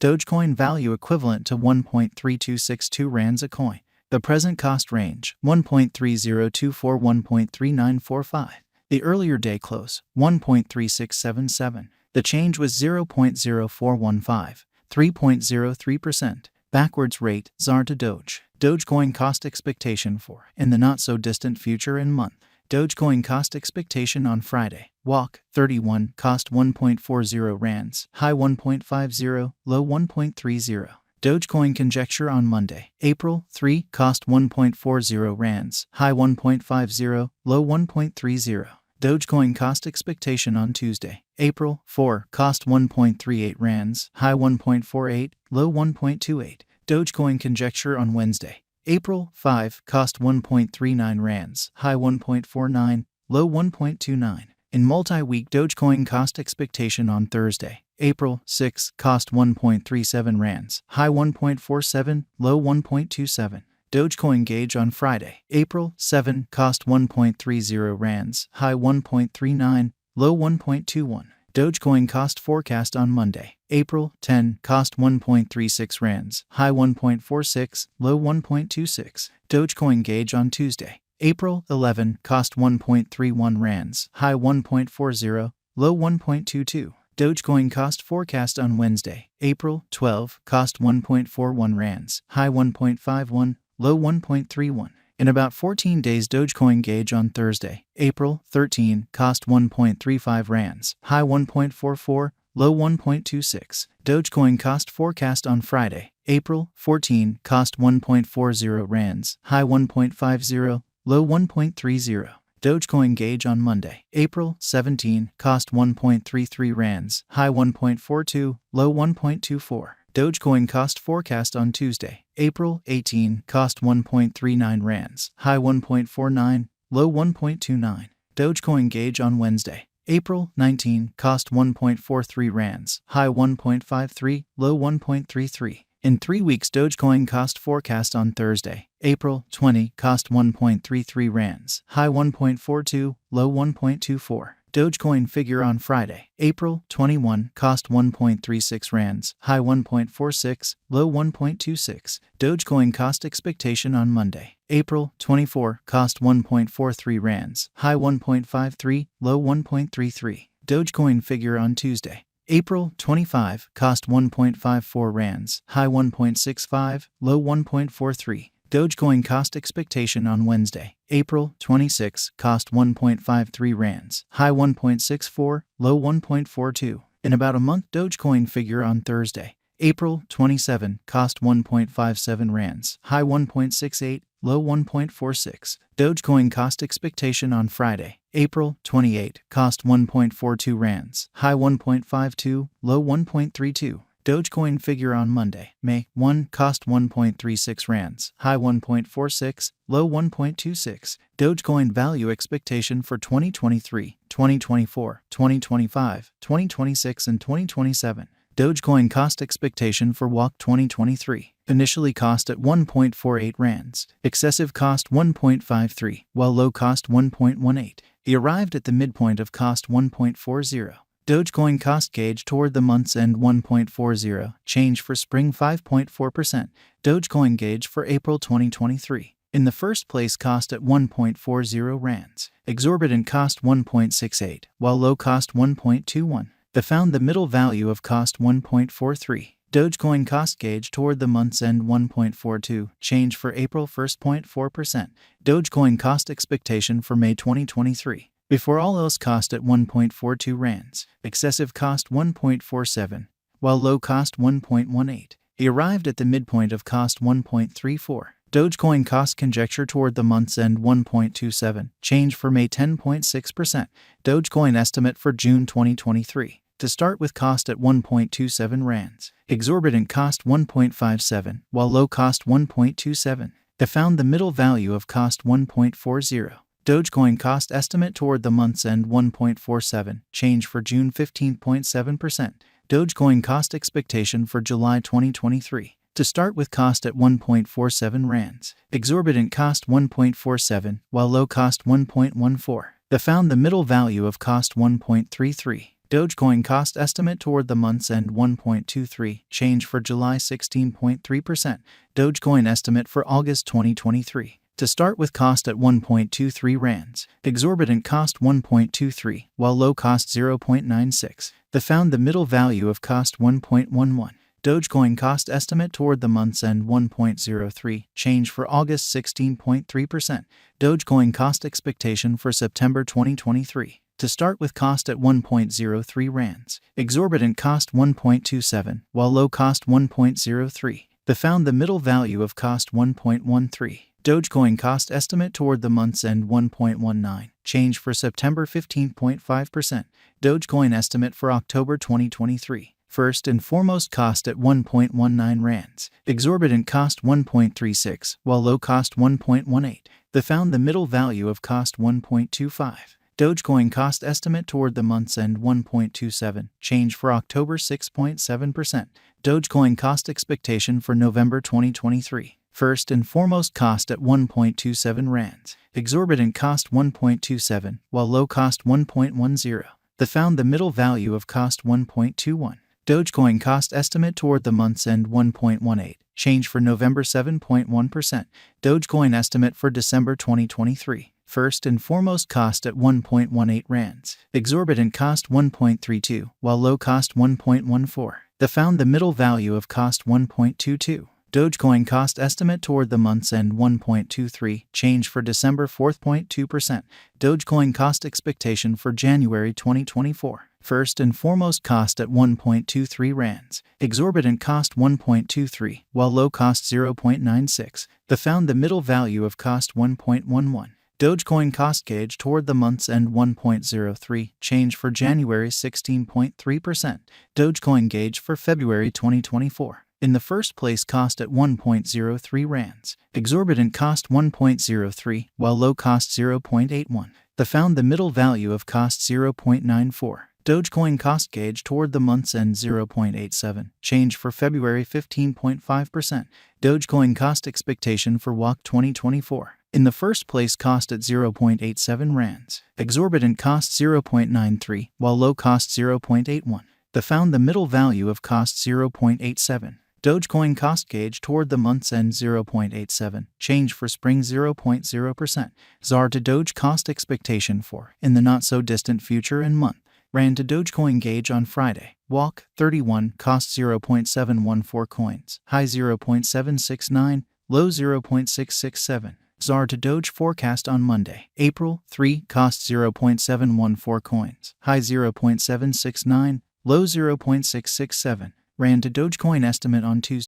Dogecoin value equivalent to 1.3262 rands a coin. The present cost range, 1.3024-1.3945. The earlier day close, 1.3677. The change was 0.0415, 3.03%. Backwards rate, ZAR to Doge. Dogecoin cost expectation for, in the not-so-distant future and month. Dogecoin cost expectation on Friday. Walk, 31, cost 1.40 rands, high 1.50, low 1.30. Dogecoin conjecture on Monday. April, 3, cost 1.40 rands, high 1.50, low 1.30. Dogecoin cost expectation on Tuesday. April, 4, cost 1.38 rands, high 1.48, low 1.28. Dogecoin conjecture on Wednesday. April, 5, cost 1.39 rands, high 1.49, low 1.29. In multi-week Dogecoin cost expectation on Thursday. April, 6, cost 1.37 rands, high 1.47, low 1.27. Dogecoin gauge on Friday. April, 7, cost 1.30 rands, high 1.39, low 1.21. Dogecoin cost forecast on Monday. April, 10, cost 1.36 rands, high 1.46, low 1.26. Dogecoin gauge on Tuesday. April, 11, cost 1.31 rands, high 1.40, low 1.22. Dogecoin cost forecast on Wednesday. April, 12, cost 1.41 rands, high 1.51, low 1.31. In about 14 days Dogecoin gauge on Thursday. April, 13, cost 1.35 rands, high 1.44, low 1.26. Dogecoin cost forecast on Friday. April, 14, cost 1.40 rands, high 1.50, low 1.30. Dogecoin gauge on Monday. April, 17, cost 1.33 rands, high 1.42, low 1.24. Dogecoin cost forecast on Tuesday. April, 18, cost 1.39 rands, high 1.49, low 1.29. Dogecoin gauge on Wednesday. April, 19, cost 1.43 rands, high 1.53, low 1.33. In 3 weeks Dogecoin cost forecast on Thursday. April, 20, cost 1.33 rands, high 1.42, low 1.24. Dogecoin figure on Friday. April, 21, cost 1.36 rands, high 1.46, low 1.26. Dogecoin cost expectation on Monday. April, 24, cost 1.43 rands, high 1.53, low 1.33. Dogecoin figure on Tuesday. April, 25, cost 1.54 rands, high 1.65, low 1.43. Dogecoin cost expectation on Wednesday. April, 26, cost 1.53 rands, high 1.64, low 1.42. In about a month Dogecoin figure on Thursday. April, 27, cost 1.57 rands, high 1.68, low 1.46. Dogecoin cost expectation on Friday. April, 28, cost 1.42 rands, high 1.52, low 1.32. Dogecoin figure on Monday. May 1, cost 1.36 rands, high 1.46, low 1.26. Dogecoin value expectation for 2023, 2024, 2025, 2026, and 2027. Dogecoin cost expectation for Walk 2023. Initially cost at 1.48 rands. Excessive cost 1.53, while low cost 1.18. He arrived at the midpoint of cost 1.40. Dogecoin cost gauge toward the month's end 1.40, change for spring 5.4%. Dogecoin gauge for April 2023. In the first place cost at 1.40 rands. Exorbitant cost 1.68, while low cost 1.21. They found the middle value of cost 1.43. Dogecoin cost gauge toward the month's end 1.42, change for April 1.4%. Dogecoin cost expectation for May 2023. Before all else cost at 1.42 rands. Excessive cost 1.47, while low cost 1.18. He arrived at the midpoint of cost 1.34. Dogecoin cost conjecture toward the month's end 1.27, change for May 10.6%. Dogecoin estimate for June 2023. To start with cost at 1.27 rands. Exorbitant cost 1.57, while low cost 1.27. They found the middle value of cost 1.40. Dogecoin cost estimate toward the month's end 1.47, change for June 15.7%. Dogecoin cost expectation for July 2023. To start with cost at 1.47 rands. Exorbitant cost 1.47, while low cost 1.14. They found the middle value of cost 1.33. Dogecoin cost estimate toward the month's end 1.23, change for July 16.3%. Dogecoin estimate for August 2023. To start with cost at 1.23 rands, exorbitant cost 1.23, while low cost 0.96. They found the middle value of cost 1.11. Dogecoin cost estimate toward the month's end 1.03, change for August 16.3%. Dogecoin cost expectation for September 2023. To start with cost at 1.03 rands, exorbitant cost 1.27, while low cost 1.03. They found the middle value of cost 1.13. Dogecoin cost estimate toward the month's end 1.19, change for September 15.5%. Dogecoin estimate for October 2023. First and foremost cost at 1.19 rands, exorbitant cost 1.36, while low cost 1.18. They found the middle value of cost 1.25. Dogecoin cost estimate toward the month's end 1.27, change for October 6.7%. Dogecoin cost expectation for November 2023. First and foremost cost at 1.27 rands, exorbitant cost 1.27, while low cost 1.10. They found the middle value of cost 1.21. Dogecoin cost estimate toward the month's end 1.18, change for November 7.1%. Dogecoin estimate for December 2023. First and foremost cost at 1.18 rands, exorbitant cost 1.32, while low cost 1.14. They found the middle value of cost 1.22. Dogecoin cost estimate toward the month's end 1.23, change for December 4.2%. Dogecoin cost expectation for January 2024. First and foremost cost at 1.23 rands, exorbitant cost 1.23, while low cost 0.96. They found the middle value of cost 1.11. Dogecoin cost gauge toward the month's end 1.03, change for January 16.3%. Dogecoin gauge for February 2024. In the first place cost at 1.03 rands, exorbitant cost 1.03, while low cost 0.81. They found the middle value of cost 0.94. Dogecoin cost gauge toward the month's end 0.87, change for February 15.5%. Dogecoin cost expectation for WAC 2024. In the first place cost at 0.87 rands, exorbitant cost 0.93, while low cost 0.81. They found the middle value of cost 0.87. Dogecoin cost gauge toward the month's end 0.87, change for spring 0.0%. ZAR to Doge cost expectation for, in the not-so-distant future and month. Ran to Dogecoin gauge on Friday. WAC 31, cost 0.714 coins, high 0.769, low 0.667. ZAR to Doge forecast on Monday, April 3, cost 0.714 coins, high 0.769, low 0.667. Ran to Dogecoin estimate on Tuesday.